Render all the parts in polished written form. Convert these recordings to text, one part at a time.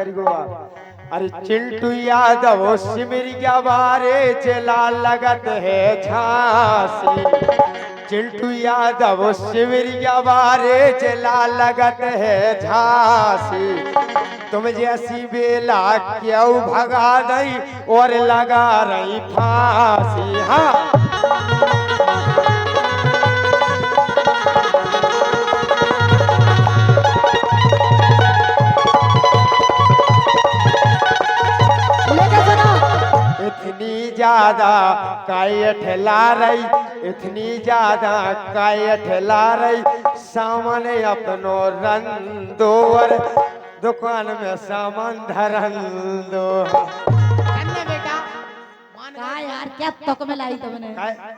करी गोवा। अरे चिंटू यादव सिमर क्या बारे चला लगत है झांसी, चिंटू यादव सिमर क्या बारे चला लगत है झांसी, तुम जैसी बेला क्यों भगा दई और लगा रही फांसी। हाँ इतनी ज्यादा काय ठेला रही, इतनी ज्यादा काय ठेला रही, सामान अपनो रंदोर दुकान में सामान धरन दो। बेटा का यार क्या तक में लाई तुमने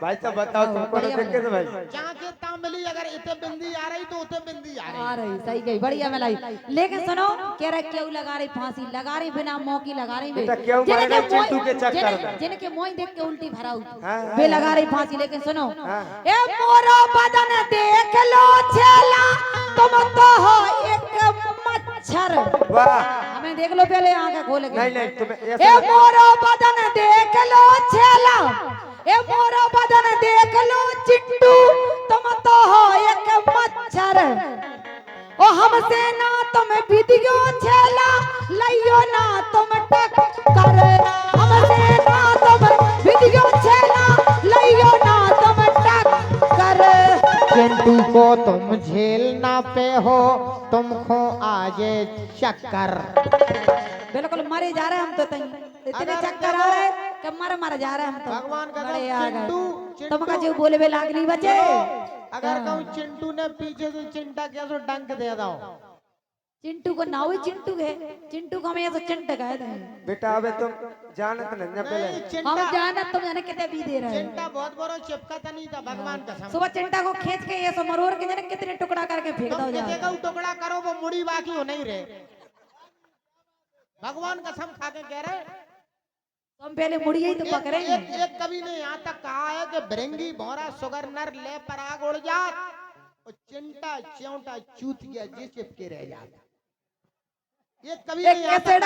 भाई तो बताओ तुमको तो देख के तो भाई जहाँ के तांबली अगर इतने बिंदी आ रही तो उतने बिंदी आ रही सही गई बढ़िया में लाई। लेकिन सुनो कह रहे क्यों लगा रही फांसी, लगा रही बिना मौकी लगा रही बेटा क्यों मर गई चिंटू के चक्कर में, जिनके मोई देख के उल्टी भरा हाँ, वे लगा रही फांसी। लेकिन सुनो ए मोरा बदन देख लो छेला तुम तो हो एक मच्छर। वाह हमें देख लो पहले आंखें खोल के। नहीं तुम्हें ए मोरा बदन देख लो छेला, ए मोरा बदन देख लो चिंटू तुम तो हो एक मच्छर। ओ हमसे ना तुम वीडियो छेला लइयो ना तुम टक्कर, हमसे ना तुम वीडियो छेला लइयो ना तुम टक्कर। चिंटू को तुम झेल ना पे हो तुमको आज चक्कर। बिल्कुल मरे जा रहे हम तो इतने चक्कर आ रहे कि मर जा रहे हम तो। भगवान का बड़े आ गए चिंटू तुम का जो बोले बे लागली बचे। अगर कहूँ चिंटू ने पीछे से चिंटा किया तो डंक दे दो। चिंटू को नाव ही चिंटू है, चिंटू को हम ऐसा चिंट कह दे। बेटा अबे तुम जानत नहीं ना पहले हम जाना तुम जाने कितने भी दे रहे हैं। चिंटा बहुत बड़ा चिपका था नहीं था भगवान कसम। सुबह चिंटा को खींच के ये सब मरोड़ के जाने कितने टुकड़ा करके फेंक दो जा। देखो टुकड़ा करो वो मुड़ी बाकी हो नहीं रहे। भगवान कसम खा के कह रहे हम पहले मुड़ी ही तो पकड़ेंगे। एक कवि ने यहाँ तक कहा है कि भृंगी भौरा सुगर नर ले पराग उड़ जात और चिंटा च्योंटा चूत गया जे चिपके रह जाता। ये कवि ने यहाँ तक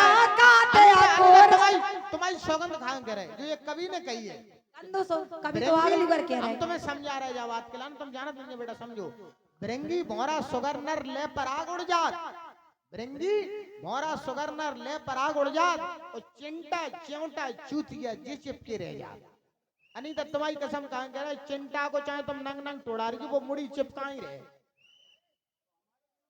तुम्हारी सौगंध खान कह रहे जो ये कवि ने कही है। कभी तो अगली बार कह रहे हम तुम्हें समझा रहे जब बात के लान तुम जाना तुमने बेटा समझो। भृंगी भौरा सुगर नर ले पराग उड़ जात, भृंगी भौरा सुगर नर ले पराग उड़ जात और चिंटा च्योंटा चूत गया जे चिपके रह जात। अनिता तुम्हारी कसम कहा कह रहे चिंटा को चाहे तुम नंग नंग तोड़ा रही वो मुड़ी चिपका ही रहे।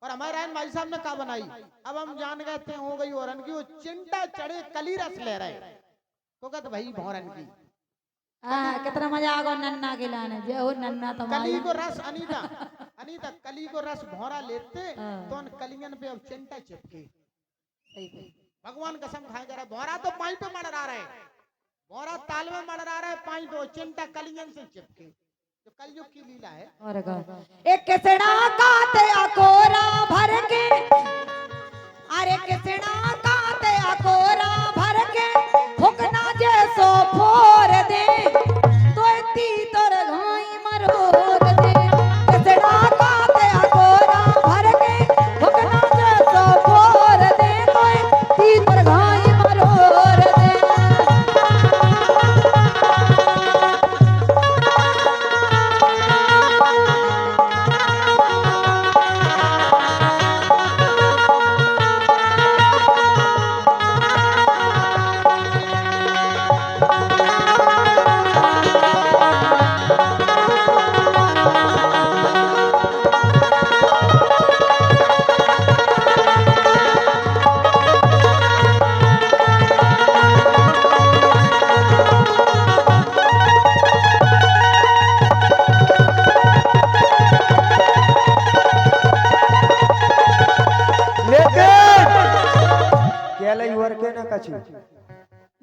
और हमारे रायन भाई साहब ने कहा बनाई अब हम जान गए थे हो गई औरन की वो चिंटा चढ़े कली रस ले रहे तो कहते भाई भौरन की कितना मजा आगा नन्ना के लाने जे हो नन्ना तो कली को रस अनीता अनीता कली को रस भौरा लेते तो उन कलियन पे अब चिंटा चिपके। भगवान कसम खाए जा रहा भौरा तो पाई पे मर रहा है, भौरा ताल में मर रहा है पाई पे चिंटा कलियन से चिपके। जो कलयुग की लीला है। और एक किसना काते अकोरा भर के, अरे किसना काते अकोरा भर के फुकना जैसो फोर दे तो ती तोर घाई मरोद दे। किसना काते अकोरा भर के फुकना जैसो फोर दे तो ती तोर घाई मरोद दे।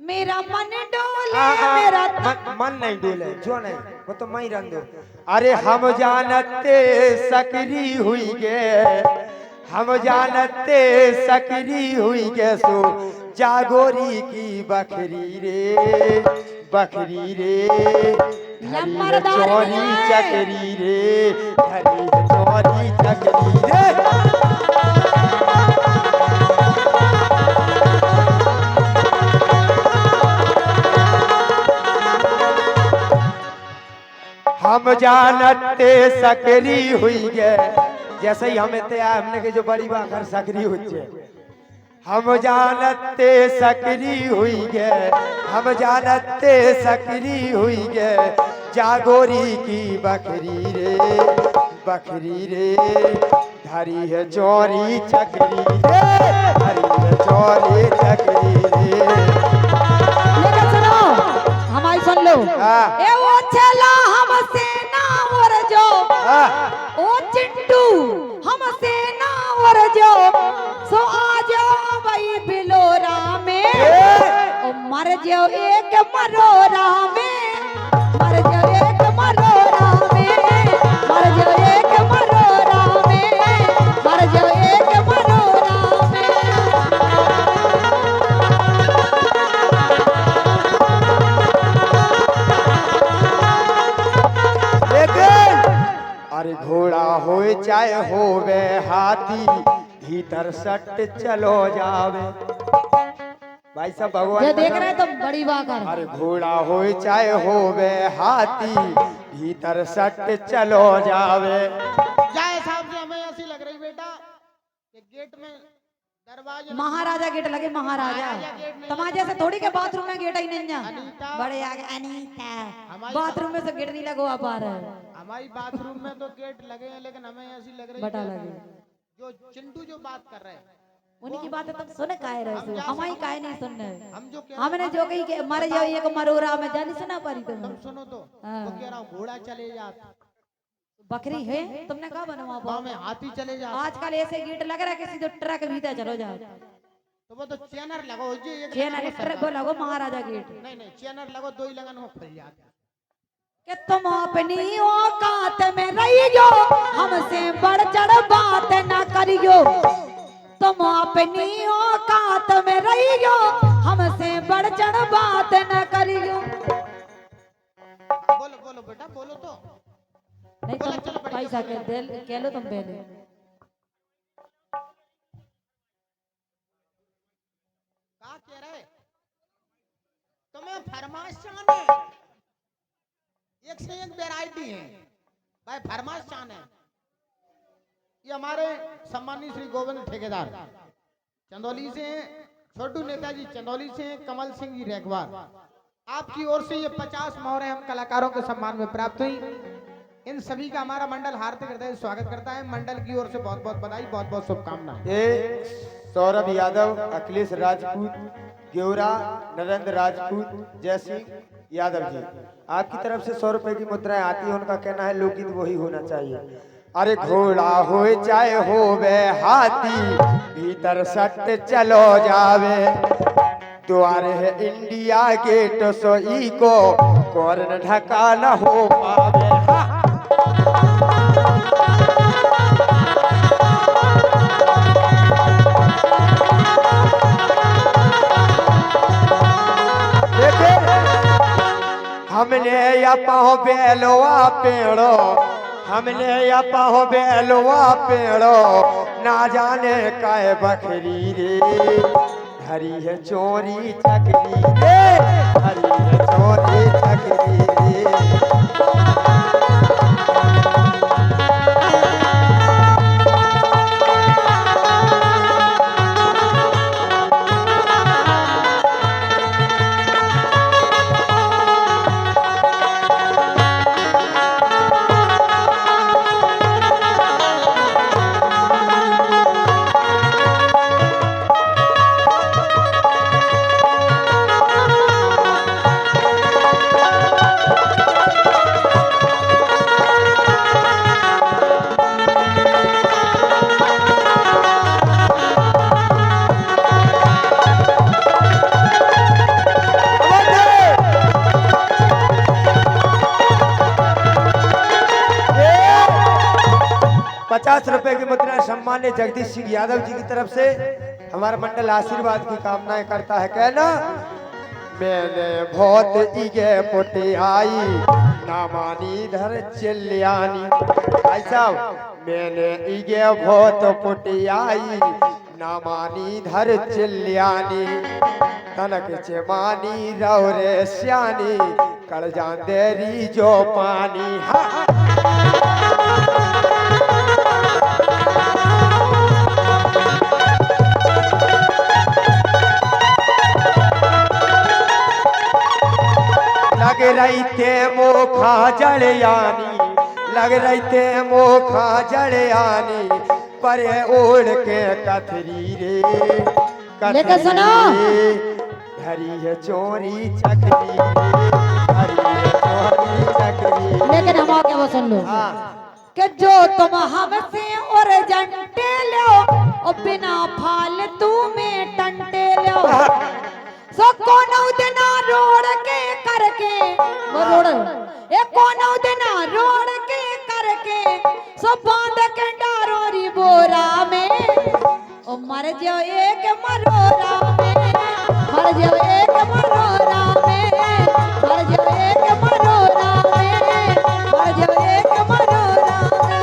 मेरा मन डोले मेरा मन नहीं डोले जो नहीं वो तो मैं रंग दो। अरे हम जानते सकरी हुई गे, हम जानते सकरी हुई गे सो जागोरी की बकरी रे बकरी रे चोरी चकरी रे चोरी चकरी रे। हम जानते सकरी हुई गे जैसे ही हमें तैयार हमने के जो बड़ी बाखर सकरी हुई हम जानते सकरी हुई गे हम जानते सकरी हुई गे जागोरी की बकरी रे धरी है चोरी चकरी रे धरी है चोरी चकरी रे। लेकिन सुनो हमारी सुन लो हाँ। ए वो चला हमसे ना और जो ओ चिंटू हमसे ना और जो सो आ जाओ भाई बिलोरा में ओ मर जाओ एक मरोरा में मर जाओ एक मरोरा में मर जाओ एक मरोरा में मर जाओ एक मरोरा में। अरे घोड़ा हो चाहे होवे हाथी भीतर सट चलो जावे भाई साहब भगवान ये देख रहे हैं तो बड़ी बात है। अरे घोड़ा हो चाहे होवे हाथी भीतर सट चलो जावे। जाए साहब जी हमें ऐसी लग रही बेटा कि गेट में दरवाजे महाराजा गेट लगे महाराजा महाराजा गेट नहीं तुम्हारे जैसे थोड़ी के बाथरूम में गेट ही नहीं जा अनीता। बड़े आगे अनीता हमारी बाथरूम में से गेट नहीं लगवा पा रहा हमारी बाथरूम में तो गेट लगे हैं लेकिन हमें ऐसी लग रही बटा है लगे जो चिंटू जो बात कर रहे हैं उनकी बातें तुम सुने काहे रहे हो हमारी काहे नहीं सुनने हम जो कह हमने जो कही के मर जाओ ये को मरोरा में जानी सुना पारी तुम तुम सुनो तो हाँ। वो कह रहा हूँ घोड़ा चले जाता बकरी है तुमने कहा बनवा गाँव पाओ में हाथी चले जाता आजकल ऐसे गेट लग रहा है किसी जो ट्रक भीतर चलो जाओ तो वो तो चैनर लगो जी एक चेन लगन में ट्रक सरकार। लगो महाराजा गेट नहीं नहीं चैनर लगो दो ही लगन में खुल जाता कि तुम अपनी औकात में रहियो हमसे बढ़ चढ़ बात न करियो तुम अपनी औकात में रहियो हमसे बढ़ चढ़ बात न करियो। बोलो बोलो बेटा बोलो तो नहीं बोलो, तुम चलो, बढ़िया, पैसा बढ़िया। कह लो तुम पहले क्या कह रहे तुम्हें फरमाइश चाहने एक से एक वैरायटी है भाई फरमाइश चाहने ये हमारे सम्मानित श्री गोविंद ठेकेदार चंदौली से हैं छोटू नेताजी चंदौली से हैं कमल सिंह जी रेखवार आपकी ओर से ये 50 मोहरें हम कलाकारों के सम्मान में प्राप्त हुई इन सभी का हमारा मंडल हार्दिक हृदय से स्वागत करता है मंडल की ओर से बहुत बहुत बधाई बहुत बहुत शुभकामनाएं। ये सौरभ यादव अखिलेश राजपूत गेवरा नरेंद्र राजपूत जय सिंह यादव जी आपकी तरफ से 100 रुपए की मुद्राएं आती है उनका कहना है लोकगीत वही होना चाहिए। अरे घोड़ा हो चाहे होवे हाथी भीतर सट चलो जावे द्वारे है इंडिया गेट सोई को कौन ढका न हो पावे। हमने या पाहो बेलवा पेड़ो हमने या पाहो बेलवा पेड़ो ना जाने काय बकरी रे धरी है चोरी चकरी रे धरी है चोरी चकरी रे। ₹50 की मुद्रा सम्मान्य जगदीश सिंह यादव जी की तरफ से हमारा मंडल आशीर्वाद की कामनाएं करता है। कहना मैंने बहुत इगे पुटी आई नामानी धर चिल्लियानी भाई साहब मैंने इगे बहुत पुटी आई नामानी धर चिल्लियानी तनक चेमानी रौरे श्यानी निकल जांदेरी जो पानी। हाँ लग रही थे मोखा जड़यानी, लग रही थे मोखा जड़यानी, पर ओढ़ के कथरी रे लेकर सुनो। धरी है चोरी चकरी रे, धरी है चोरी चकरी। लेकिन हम आगे वो सुन लो हाँ कि जो तुम हमसे और जंटे लो और बिना फालतू में टंटे लो, सो कौन उतना रोड के करके वो रोड ये कौन उतना रोड के करके सो बांध के डारोरी बोरा में ओ मर जाओ एक मरोरा में, मर जाओ एक मरोरा में, मर जाओ एक मरोरा में, मर जाओ एक मरोरा में।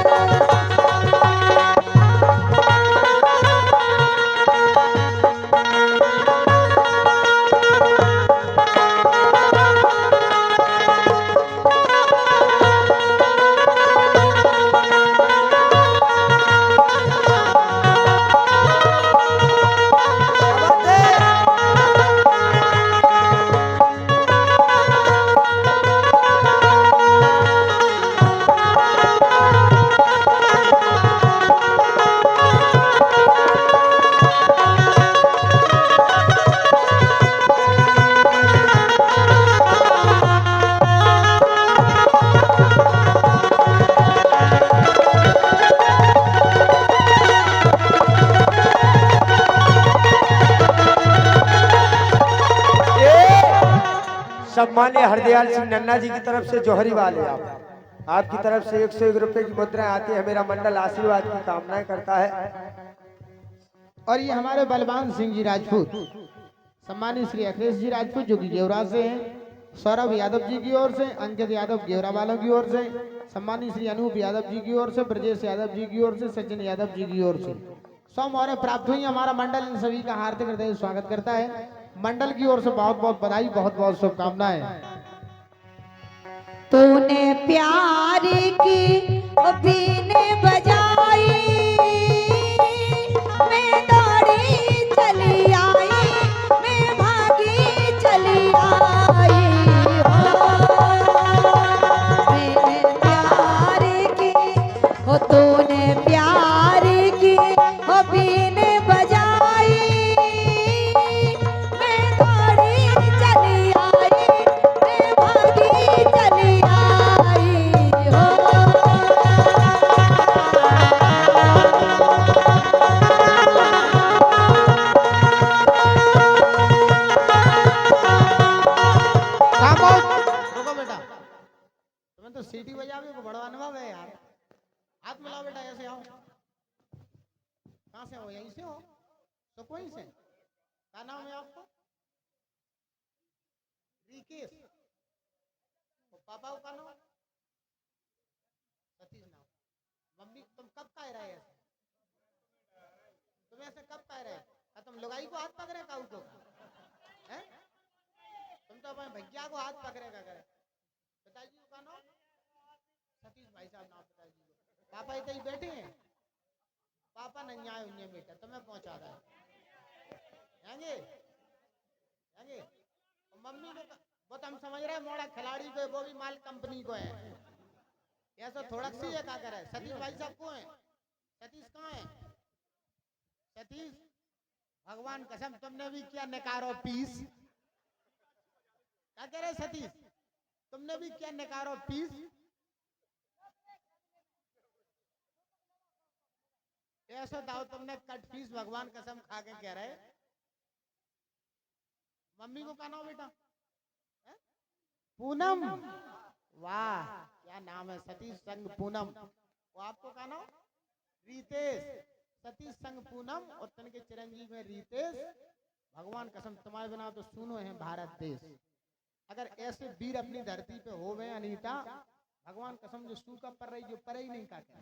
सम्मान्य हरदयाल सिंह नन्ना जी की तरफ से जौहरी वाले आपकी तरफ से 101 रुपए की मुद्राएं आती है। मेरा मंडल आशीर्वाद की कामनाएं करता है। और ये हमारे बलवान सिंह जी राजपूत, सम्मानित श्री अखिलेश जी राजपूत जो कि गेवरा से हैं, सौरभ यादव जी की ओर से, अंकित यादव गेवरा वालों की ओर से, सम्मानित श्री अनूप यादव जी की ओर से, ब्रजेश यादव जी की ओर से, सचिन यादव जी की ओर से 100 मोहरें प्राप्त हुई। हमारा मंडल इन सभी का हार्दिक हृदय से स्वागत करता है। मंडल की ओर से बहुत बहुत बधाई, बहुत बहुत शुभकामनाएं। तूने प्यार की बीने बजाई, मैं दौड़ी चली आई, मैं भागी चली आई हो। मैंने प्यार की हो, तूने प्यार की हो बीने बजाई, मैं दौड़ी चली आई, मैं भागी चली आई हो। रुको बेटा, तुम्हें तो सीटी बजावे को बड़ा अनुभव है यार। हाथ मिलाओ बेटा, ऐसे आओ। कहाँ से हो? यहीं से हो? तो कोई से? क्या नाम है आपका? रिकेश। तो पापा का नाम? सतीश नाम। मम्मी तुम कब कह रहे ऐसे? तुम ऐसे कब कह रहे? तुम लुगाई को हाथ पकड़े काऊ को? हैं? तुम तो अपने भैया को हाथ पकड़ेगा करे। पिताजी का नाम? सतीश भाई साहब नाम पिताजी को। पापा इधर ही बैठे हैं। पापा नहीं आए उन्हें बेटा, तुम्हें पहुंचा रहा है। आएंगे? आएंगे? मम्मी को वो तो हम समझ रहे हैं मोड़ा खिलाड़ी को, वो भी माल कंपनी को है। ऐसा थोड़ा सी है क्या करे? सतीश भाई साहब को है? सतीश कहाँ है? सतीश भगवान कसम तुमने भी क्या निकारो पीस? क्या कह रहे सतीश? तुमने भी क्या निकारो पीस? ऐसा दाव तुमने कट पीस भगवान कसम खा के कह रहे। मम्मी को क्या नाम बेटा? पूनम। वाह क्या नाम है, सतीश संग पूनम। वो आपको क्या नाम? रितेश। सतीश संग पूनम और तन के चिरंजीव में रितेश। भगवान कसम तुम्हारे बिना तो सुनो है भारत देश। अगर ऐसे वीर अपनी धरती पे हो गए अनीता, भगवान कसम जो सूखा पर रही जो पर ही नहीं का क्या।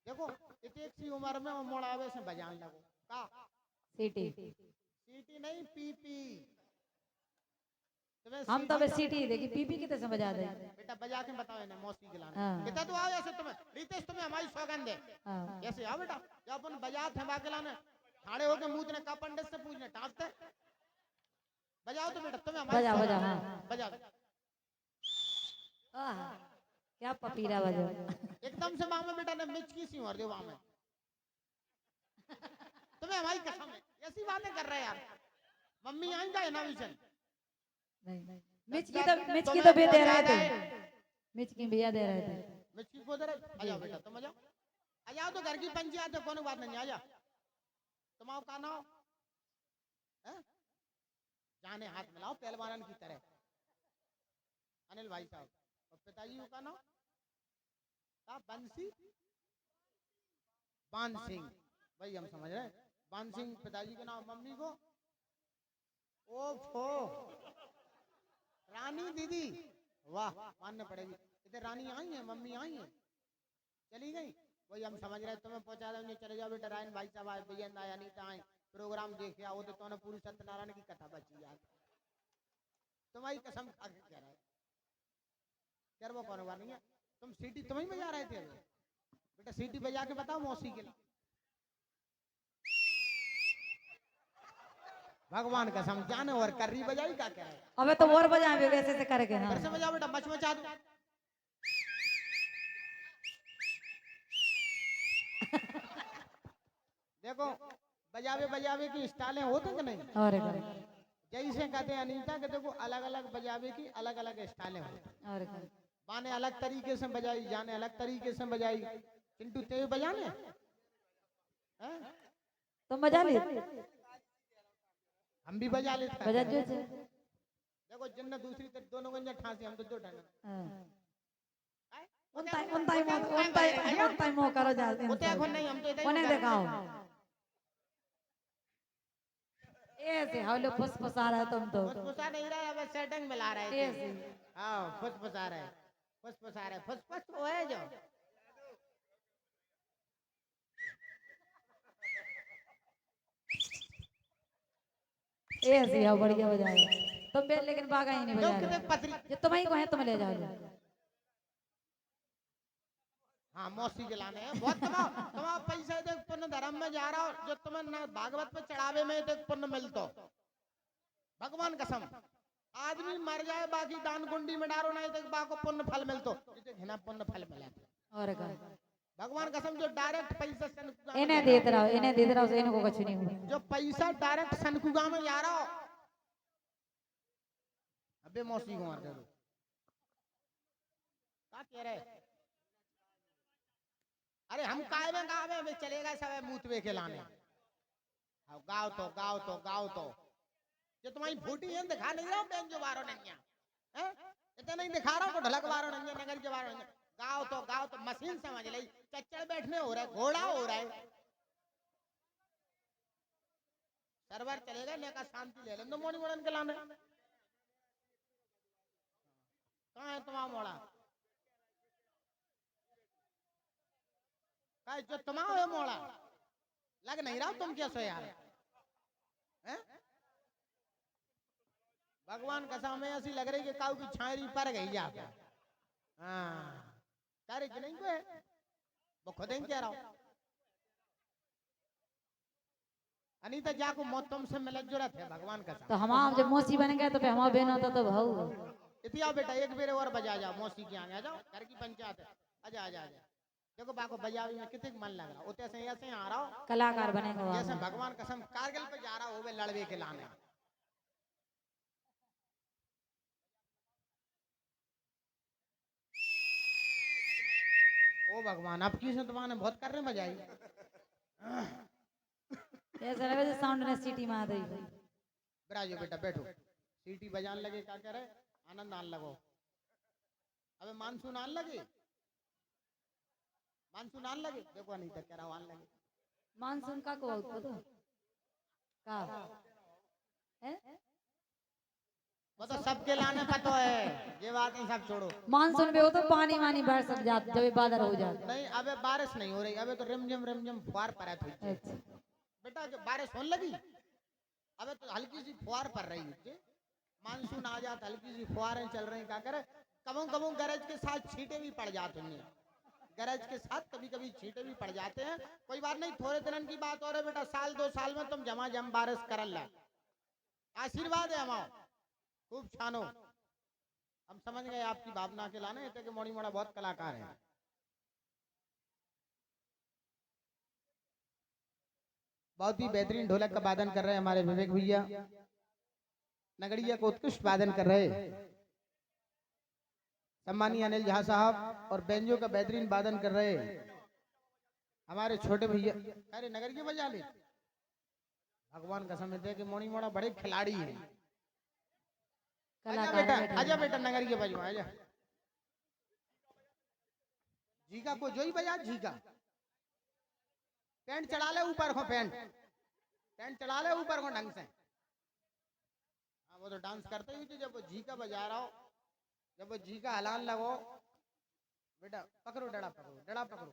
देखो एक सी उम्र में वो मोड़ावे से बजाने लगो का सीटी सीटी नहीं पीपी। तुम्हें हम तो बस सीटी देखी पीपी कितने से बजा दे। बेटा बजा के बताओ इन्हें मौसी के लाने हाँ। कितना तो आओ ऐसे तुम्हें रितेश तुम्हें हमारी सौगंध है हाँ। ऐसे आओ बेटा जब अपन बजा थे बाके लाने ठाड़े होके मूतने का पंडित से पूछने टाँसते बजाओ तो बेटा तुम्हें हमारी बजा बजा सौगंध है। हाँ। बजा आह, क्या पपीरा बजो। एकदम से मामा बेटा ने मिचकी सी मार दियो वहां में तुम्हें हमारी कसम है ऐसी बातें कर रहे हैं यार मम्मी आएंगा है ना विजन नहीं मिचकी तो भी दे रहे थे। मिचकी भैया दे रहे थे। मिचकी को दे रहे आ जाओ बेटा तुम आ जाओ तो घर की पंचायत है कोई बात नहीं आ जा तुम आओ कहा ना हो हैं? जाने हाथ मिलाओ पहलवान की तरह अनिल भाई साहब और पिताजी को कहा ना बंसी बान सिंह भाई हम समझ रहे बान सिंह पिताजी के नाम मम्मी को ओफो रानी दीदी वाह मानना पड़ेगी इधर रानी आई है मम्मी आई है चली गई वही हम समझ रहे तुम्हें पहुंचा देंगे चले जाओ बेटा रायन भाई साहब आए विजय आए अनीता आए प्रोग्राम देखे आओ तो तूने पूरी सत्यनारायण की कथा बची यार तुम्हारी कसम खा के कह रहा है यार वो कौन बात नहीं है तुम सीटी तुम्हें बजा रहे थे अभी बेटा सीटी बजा के बताओ मौसी के लिए भगवान कसम जाने और कर्री बजाई क्या कह रहे अबे तो और बजाए वैसे से करके हाँ। फिर से बजाओ बेटा मचा दो देखो बजावे बजावे की स्टाइलें होते कि नहीं और जैसे कहते हैं अनीता के देखो अलग अलग बजावे की अलग अलग स्टाइलें होती और बाने अलग तरीके से बजाई जाने अलग तरीके से बजाई चिंटू तेज बजाने हैं? तो मजा ले हम भी बजा लेते बजा हैं जो से देखो जिन्ना दूसरी तरफ दोनों गंजा ठासी हम तो दो ठाना हां उन टाइम करो जाते होते हैं नहीं हम तो इधर उन्हें दिखाओ ऐसे हालो फुसफुसा रहा तुम तो फुसफुसा नहीं रहा है बस सेटिंग मिला रहे थे ऐसे हां फुसफुसा रहे फुसफुस तो है जो ऐसे हां बढ़िया बजाओ तुम बे लेकिन बागा ही नहीं बजा कितने रहे पतरी जो तुम्हारी को है तुम ले जाओ हाँ मौसी के लाने हैं बहुत कमाओ पैसे देख पुण्य धर्म में जा रहा हो जो तुम्हें ना भागवत पे चढ़ावे में देख पुण्य मिलतो भगवान कसम आदमी मर जाए बाकी दान कुंडी में डालो नहीं देख बाको पुण्य फल मिलतो जिसे घिना पुण्य फल मिला और का भगवान कसम जो डायरेक्ट पैसा सनकुगा इन्हें देते रहो इनको कुछ नहीं हुआ जो पैसा डायरेक्ट सनकुगा में जा रहा हो अबे मौसी को मार दे दो क्या कह रहे अरे हम काय में गावे में चलेगा सब मूतवे के लाने गाओ तो जो तुम्हारी फूटी है दिखा नहीं रहा हूँ बेंजो बारो नंगिया हैं इतना नहीं दिखा रहा हूँ को ढलक बारो नंगिया नगर के बारो नंगिया गाओ तो मशीन समझ ली चच्चड़ बैठने हो रहा है घोड़ा हो रहा है सर्वर चलेगा ने का शांति ले लो मोनी मोड़न के लाने कहाँ है तुम्हारा मोड़ा जो तुम्हारा है मोड़ा लग नहीं रहा तुम कैसे यार हैं भगवान कसम में ऐसी लग रही कि काऊ की छायरी पर गई जा हाँ तारे कि नहीं को है वो खुद ही कह रहा हूं अनीता जाको मौत तुमसे मिलत जुलत है भगवान कसम तो हम जब मौसी बन गए तो फिर हमारा बहन होता तो भाऊ इतिया बेटा एक बेरे और बजा जाओ मौसी के आगे आ जाओ घर की पंचायत है आजा देखो बाको बजावे में कितने मन लग रहा होते ऐसे आ रहा हो कलाकार बनेगा जैसे भगवान कसम कारगिल पे जा रहा हो वे लड़वे के लाने ओ भगवान अब की तुम्हारे बहुत कर रहे बजाई ऐसा लगे जैसे साउंड ने सीटी मार दी बिराजो बेटा बैठो सीटी बजाने लगे क्या कह रहे आनंद आने लगो अबे मानसून आने लगे मानसून आने लगे देखो नहीं तक कह रहा आने लगे मानसून का को तो का है वो तो सबके लाने पता है ये बात नहीं सब छोड़ो मानसून में हो तो पानी वानी भर सब जात जब बादल हो जाते नहीं अबे बारिश नहीं हो रही अबे तो रिमझिम फुहार पर है बेटा जो बारिश होने लगी अबे तो हल्की सी फुहार पड़ रही है मानसून आ जाता, हल्की सी फुहारें चल रही, क्या करे, कबों कबों गरज के साथ छींटे भी पड़ जाते हैं, गरज के साथ कभी कभी छींटे भी पड़ जाते हैं। कोई बात नहीं, थोड़े दिनों की बात और है बेटा, साल 2 साल में तुम जमा जम बारिश कर ला, आशीर्वाद है हमारा, खूब छानो। हम समझ गए आपकी भावना के लाने, इतने के मोड़ी मोड़ा बहुत कलाकार हैं। बहुत ही बेहतरीन ढोलक का वादन कर रहे हैं हमारे विवेक भैया, नगड़िया को उत्कृष्ट वादन कर रहे सम्मानीय अनिल झा साहब, और बेंजो का बेहतरीन वादन कर रहे हमारे छोटे भैया। अरे नगरिया बजा ले, भगवान कसम है कि मोनी मोड़ा बड़े खिलाड़ी हैं। आजा बेटा, आजा बेटा, नगरिया बजवा आजा। झीका को जो ही बजा, झीका पैंट चढ़ा ले ऊपर को, पैंट चढ़ा ले ऊपर को ढंग से। हाँ वो तो डांस करते ही, जब वो झीका बजा रहा हो, जब वो झीका हलान लगो बेटा, पकड़ो डड़ा, पकड़ो डड़ा, पकड़ो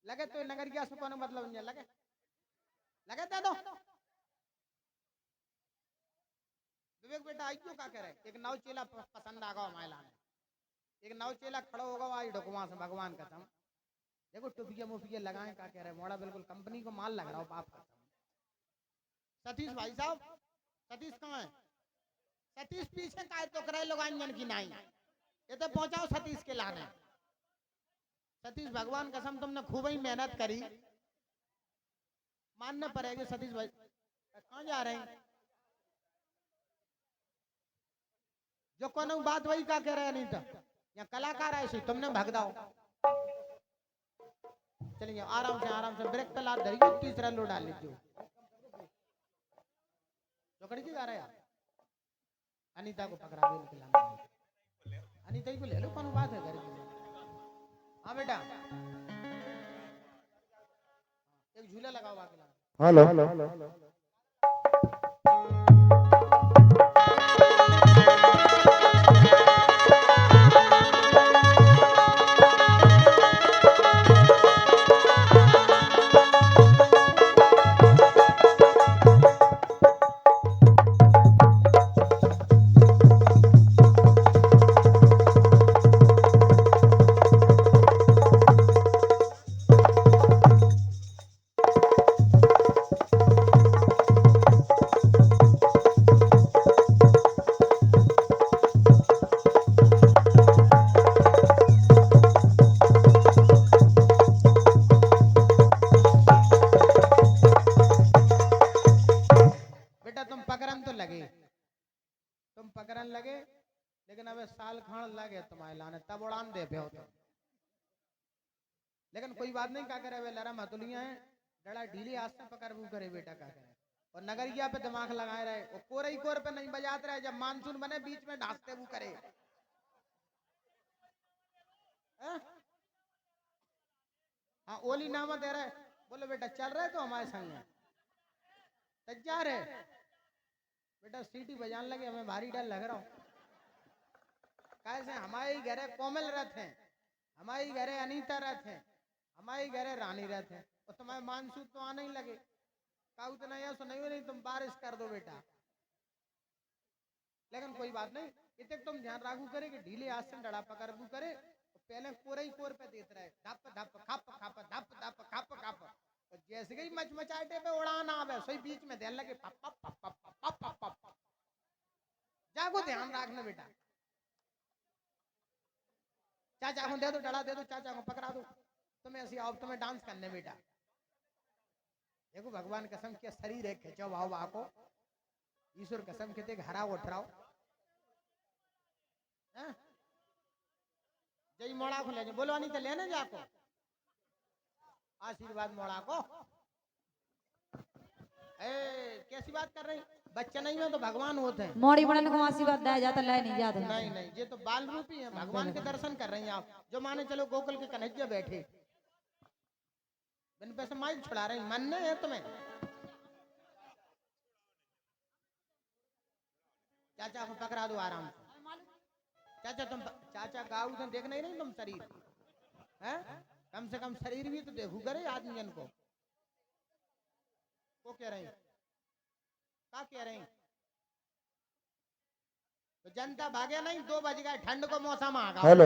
लगे तो नगर गया से कोनो मतलब नहीं, लगे लगे दे दो। विवेक बेटा आई क्यों का कह रहे, एक नौ चेला पसंद आ गया हमारे लाने, एक नौ चेला खड़ा होगा आई डोकुमा से, भगवान कसम। देखो टोपिया मुफिया लगाए, का कह रहे मोड़ा बिल्कुल कंपनी को माल लग रहा हो बाप कसम। सतीश भाई साहब, सतीश कहाँ है? सतीश पीछे का तो करे लोग इंजन की नहीं, ये तो पहुंचाओ सतीश के लाने। सतीश भगवान कसम तुमने खूब ही मेहनत करी, मानना पड़ेगा सतीश भाई। कहाँ जा रहे हैं? जो कोनो बात वही का कह रहे नहीं था, यहाँ कलाकार ऐसे तुमने भग दाओ। चलिए आराम से ब्रेक पे लाद धरिए, तीसरा लो डाल लीजिए। जोकड़ी की गा रहे यार, अनीता को पकड़ा दे निकला, अनीता ही को ले लो, कौन बात है घर की। हाँ बेटा, एक झूला लगाओ आके ला। हेलो, पकड़न लगे, लेकिन अब साल खान लगे तुम्हारे लाने, तब उड़ान दे पे होता। लेकिन कोई बात नहीं, क्या करे वे लरा मतुलिया है, डड़ा ढीली हाथ से पकड़ बू करे बेटा, क्या करे। और नगरिया पे दिमाग लगाए रहे, वो कोर ही कोर पे नहीं बजाते रहे, जब मानसून बने बीच में ढांसते बू करे। हाँ ओली नामा दे रहे, बोलो बेटा चल रहे तो हमारे संग में तैयार है बेटा। सीटी बजाने लगे, हमें भारी डर लग रहा हो। कैसे हमारे घरे कोमल रथ हैं, हमारे घरे अनीता रथ हैं, हमारे घरे रानी रथ हैं, और तुम्हारे मानसून तो आने ही लगे। काऊ तो नहीं सुनाई नहीं, तुम बारिश कर दो बेटा। लेकिन कोई बात नहीं, इतने तुम ध्यान राखू करे कि ढीले हाथ से डड़ा पकड़बू करे, तो पहले कोर ही कोर पे देते रहे, धप धप खप खप धप धप खप खप। और जैसे ही मचमचाटे पे उड़ान आवे, सही बीच में ध्यान लगे पप पप पप पप पप पप पप। जागो ध्यान रखना बेटा। चाचा को दे दो डड़ा, दे दो चाचा को, पकड़ा दो, तुम्हें ऐसी आओ, तुम्हें डांस करने बेटा। देखो भगवान कसम क्या शरीर है, खिंचो भाव भाव को, ईश्वर कसम कहते हरा उठ रहा हो। जय मोड़ा को ले जाओ, बोलो नहीं तो लेने जाको आशीर्वाद मोड़ा को। कैसी बात कर रही, बच्चा नहीं हो तो भगवान होते हैं। मोड़ी बड़न को आशीर्वाद दिया जाता, ले नहीं जाते। नहीं नहीं, ये तो बाल रूपी है, भगवान के दर्शन कर रही हैं आप। जो माने चलो गोकुल के कन्हैया बैठे, बिन पैसे माइल छुड़ा रही, मानने है तुम्हें। चाचा को पकड़ा दो आराम से। चाचा तुम चाचा गाऊ तो देखना ही नहीं तुम शरीर है, कम से कम शरीर भी तो देखू करे आदमी को। कह रहे क्या कह रहे हैं? जनता भागे नहीं, 2 बज गए, ठंड को मौसम आ गया। हेलो